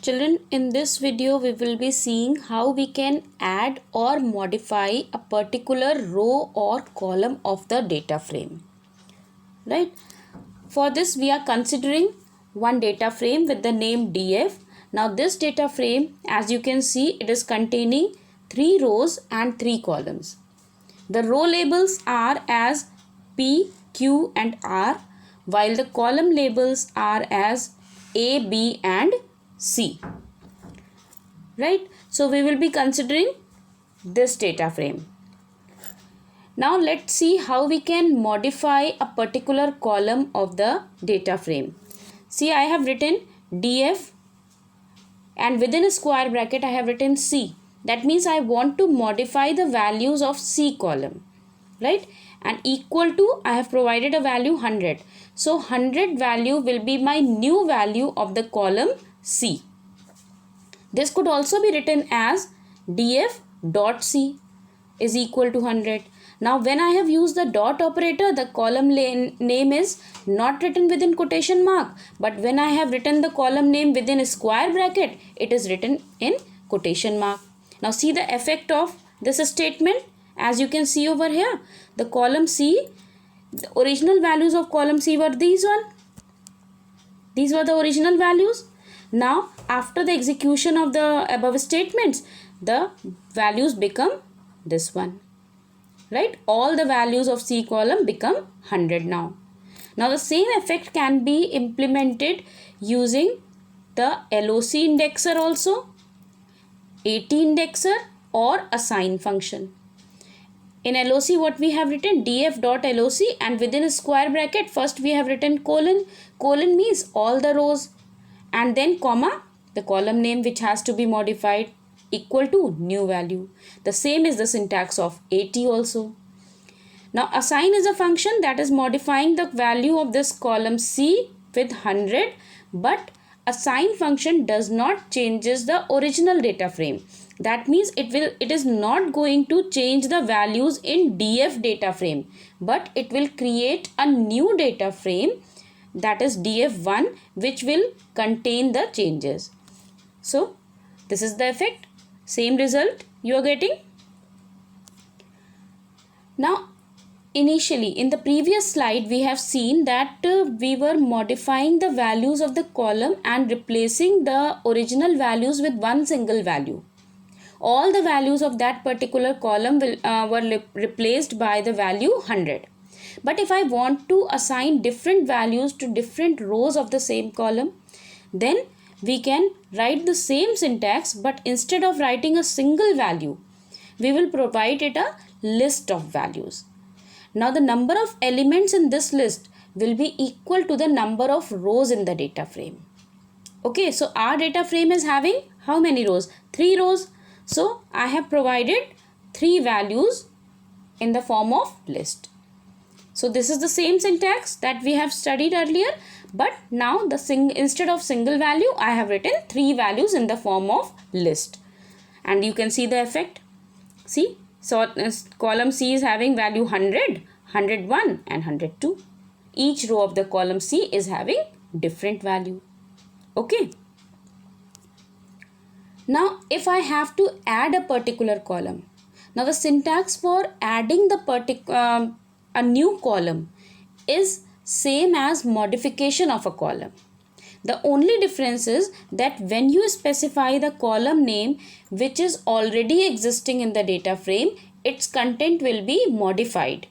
Children, in this video we will be seeing how we can add or modify a particular row or column of the data frame. Right? For this we are considering one data frame with the name DF. Now this data frame, as you can see, it is containing 3 rows and 3 columns. The row labels are as P, Q and R, while the column labels are as A, B and C. Right? So we will be considering this data frame. Now let's see how we can modify a particular column of the data frame. See, I have written DF and within a square bracket I have written C. That means I want to modify the values of C column. Right? And equal to, I have provided a value 100. So 100 value will be my new value of the column C. This could also be written as df dot c is equal to 100. Now when I have used the dot operator, the column name is not written within quotation mark, but when I have written the column name within a square bracket, it is written in quotation mark. Now see the effect of this statement. As you can see over here, the column C, the original values of column C were these one. These were the original values. Now after the execution of the above statements, the values become this one. Right? All the values of C column become 100 now. Now the same effect can be implemented using the LOC indexer also, AT indexer or assign function. In LOC what we have written df dot LOC and within a square bracket first we have written colon. Colon means all the rows and then comma the column name which has to be modified equal to new value. The same is the syntax of AT also. Now assign is a function that is modifying the value of this column C with 100, but assign function does not changes the original data frame. That means it is not going to change the values in DF data frame, but it will create a new data frame, that is DF1, which will contain the changes. So this is the effect. Same result you are getting. Now initially in the previous slide we have seen that we were modifying the values of the column and replacing the original values with one single value. All the values of that particular column were replaced by the value 100. But if I want to assign different values to different rows of the same column, then we can write the same syntax, but instead of writing a single value, we will provide it a list of values. Now the number of elements in this list will be equal to the number of rows in the data frame. Okay, so our data frame is having how many rows? 3 rows. So I have provided 3 values in the form of list. So this is the same syntax that we have studied earlier, but now instead of single value I have written 3 values in the form of list. And you can see the effect. See, so column C is having value 100, 101 and 102. Each row of the column C is having different value. Okay. Now if I have to add a particular column, now the syntax for adding the a new column is same as modification of a column. The only difference is that when you specify the column name which is already existing in the data frame, its content will be modified.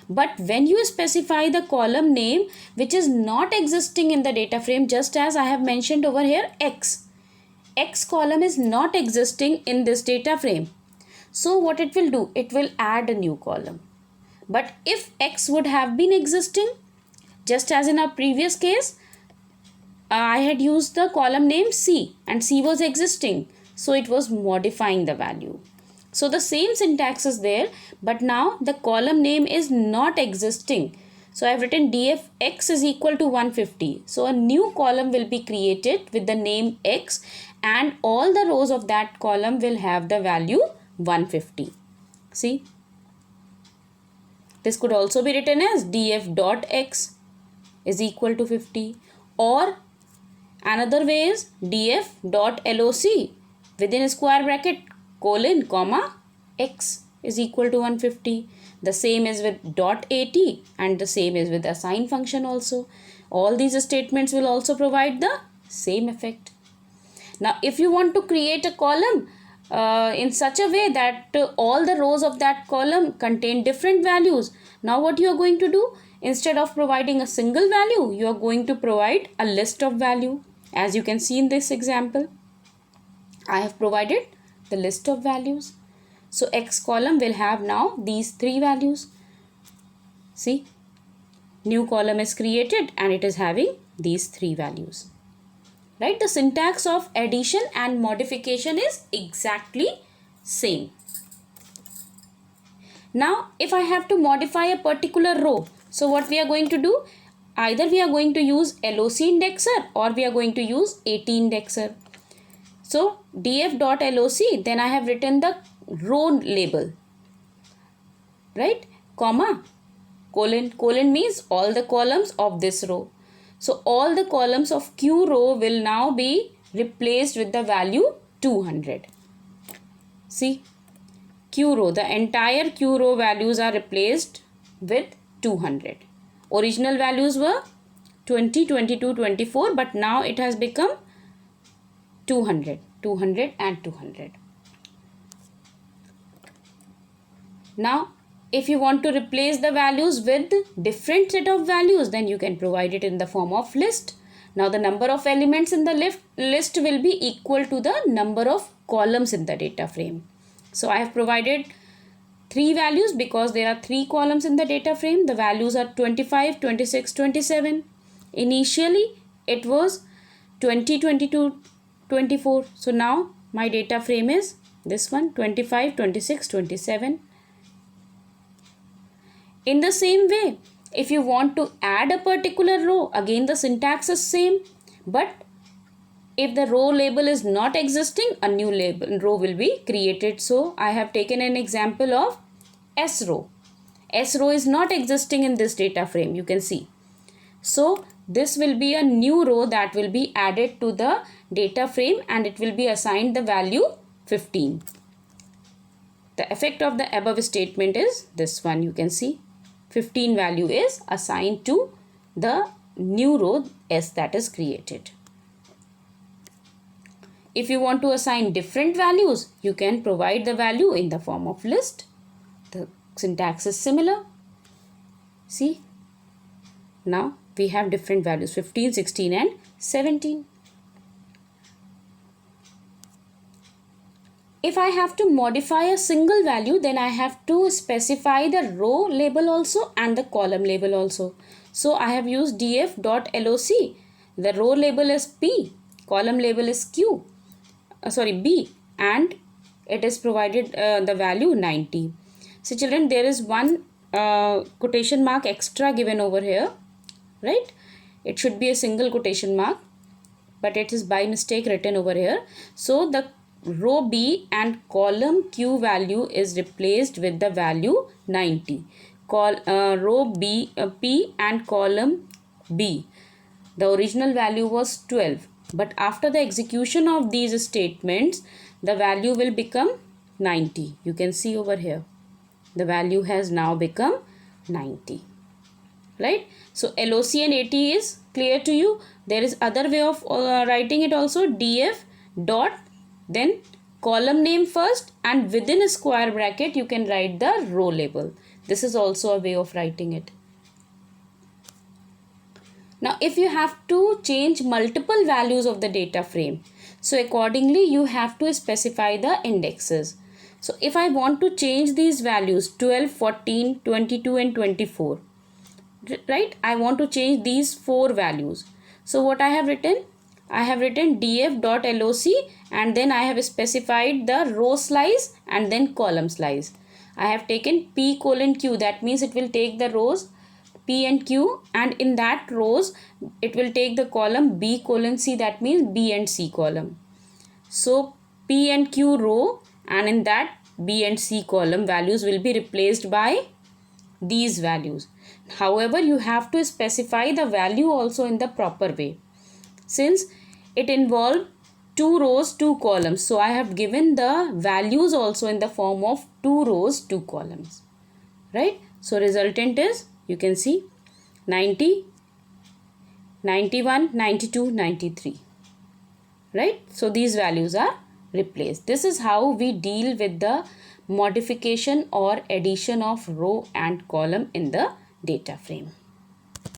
But when you specify the column name which is not existing in the data frame, just as I have mentioned over here, X column is not existing in this data frame. So what it will do? It will add a new column. But if X would have been existing, just as in our previous case, I had used the column name C and C was existing. So it was modifying the value. So the same syntax is there, but now the column name is not existing. So I have written df x is equal to 150. So a new column will be created with the name X and all the rows of that column will have the value 150. See, this could also be written as df dot x is equal to 50, or Another way is df.loc within square bracket colon comma x is equal to 150. The same is with dot at and the same is with assign function also. All these statements will also provide the same effect. Now if you want to create a column in such a way that all the rows of that column contain different values, now what you are going to do, instead of providing a single value, you are going to provide a list of value. As you can see in this example, I have provided the list of values. So X column will have now these three values. See, new column is created and it is having these three values. Right? The syntax of addition and modification is exactly same. Now, if I have to modify a particular row, so what we are going to do? Either we are going to use LOC indexer or we are going to use AT indexer. So df.loc, then I have written the row label, right? Comma, colon. Colon means all the columns of this row. So all the columns of Q row will now be replaced with the value 200. See, Q row, the entire Q row values are replaced with 200. Original values were 20, 22, 24, but now it has become 200, 200 and 200. Now, if you want to replace the values with different set of values, then you can provide it in the form of list. Now, the number of elements in the list will be equal to the number of columns in the data frame. So, I have provided three values because there are three columns in the data frame. The values are 25, 26, 27. Initially, it was 20, 22, 24. So, now my data frame is this one, 25, 26, 27. In the same way, if you want to add a particular row, again the syntax is same, but if the row label is not existing, a new row will be created. So I have taken an example of S row. S row is not existing in this data frame, you can see. So this will be a new row that will be added to the data frame and it will be assigned the value 15. The effect of the above statement is this one, you can see. 15 value is assigned to the new row S that is created. If you want to assign different values, you can provide the value in the form of list. The syntax is similar. See, now we have different values 15, 16 and 17. If I have to modify a single value, then I have to specify the row label also and the column label also. So I have used df.loc. The row label is P, column label is B, and it is provided the value 90. So children, there is one quotation mark extra given over here, right? It should be a single quotation mark, but it is by mistake written over here. So the row B and column Q value is replaced with the value 90. Row B, P and column B, the original value was 12. But after the execution of these statements, the value will become 90. You can see over here. The value has now become 90. Right? So LOC and AT is clear to you. There is other way of writing it also. DF dot, then column name first, and within a square bracket you can write the row label. This is also a way of writing it. Now if you have to change multiple values of the data frame, so accordingly you have to specify the indexes. So if I want to change these values 12, 14, 22 and 24, right, I want to change these four values. So what I have written? I have written df.loc and then I have specified the row slice and then column slice. I have taken P colon Q, that means it will take the rows P and Q, and in that rows it will take the column B colon C, that means B and C column. So P and Q row, and in that B and C column values will be replaced by these values. However, you have to specify the value also in the proper way. Since it involved 2 rows, 2 columns. So I have given the values also in the form of 2 rows, 2 columns. Right? So resultant is, you can see 90, 91, 92, 93. Right? So these values are replaced. This is how we deal with the modification or addition of row and column in the data frame.